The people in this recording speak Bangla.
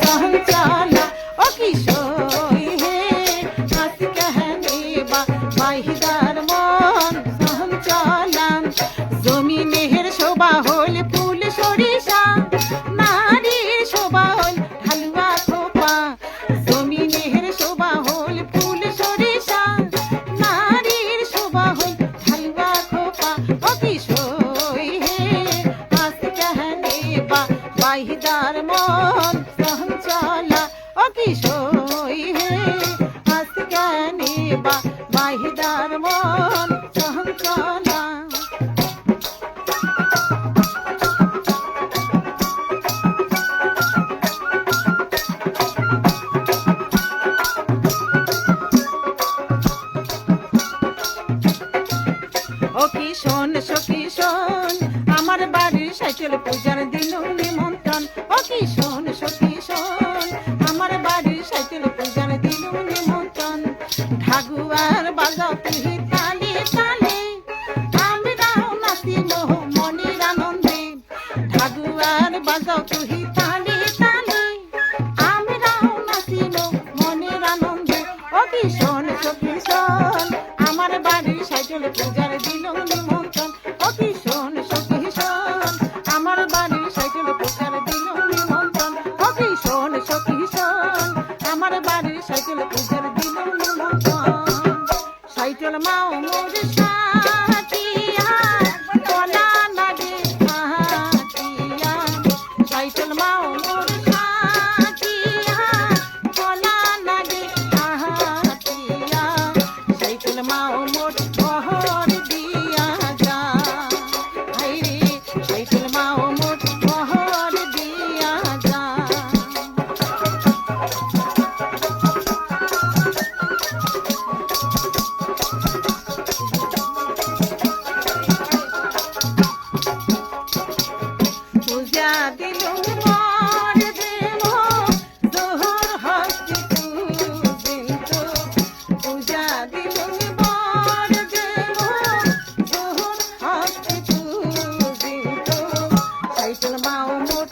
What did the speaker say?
सहन चला ओ किशोई हे हंस कहने बाहिदार मन सहन चला जमीনের শোভা হল ফুল সরিষা নারীর শোভা হল হালুয়া খোপা জমিনের শোভা হল ফুল সরিষা নারীর শোভা হল হালুয়া খোপা ও কিশোই হে হাস कहने বাহিদার মন सहन चला ও কিশোই হে হাস कहने বাহিদার মন सहन चला ও কি শোন সখী শোন আমার বাড়ির সাইকেল পূজার দিল নিমন্ত্রণ ও কি শোন সখী শোন আমার বাড়ির সাইকেল পূজার দিল নিমন্ত্রণ ঢাগুয়ার বাজাও তুই তালে তালে আমরাও নাচিব মনের আনন্দে ঢাগুয়ার বাজাও তুই তালে তালে আমরাও নাচিব মনের আনন্দে ও কি শোন সখী শোন আমার বাড়ির সাইকেল পূজার দিল নিমন্ত্রণ ও কি শোন সখী শোন আমার বাড়ির সাইকেল পূজার দিল নিমন্ত্রণ ও কি শোন সখী শোন আমার বাড়ির সাইকেল পূজার দিল নিমন্ত্রণ সাইকেল মাও মোর সাথিয়া কলা লাগে হাতিয়া সাইকেল মাও মোর সাথিয়া কলা লাগে হাতিয়া সাইকেল মাও মোর বহর দিয়া যা হাইরে সাইকেল মাও মোর বহর দিয়া যা পূজা দিল মোর দেব জোহর হস্তি পূজিত পূজা দিল মোর দেব জোহর হস্তি পূজিত সাইকেল মাও মোর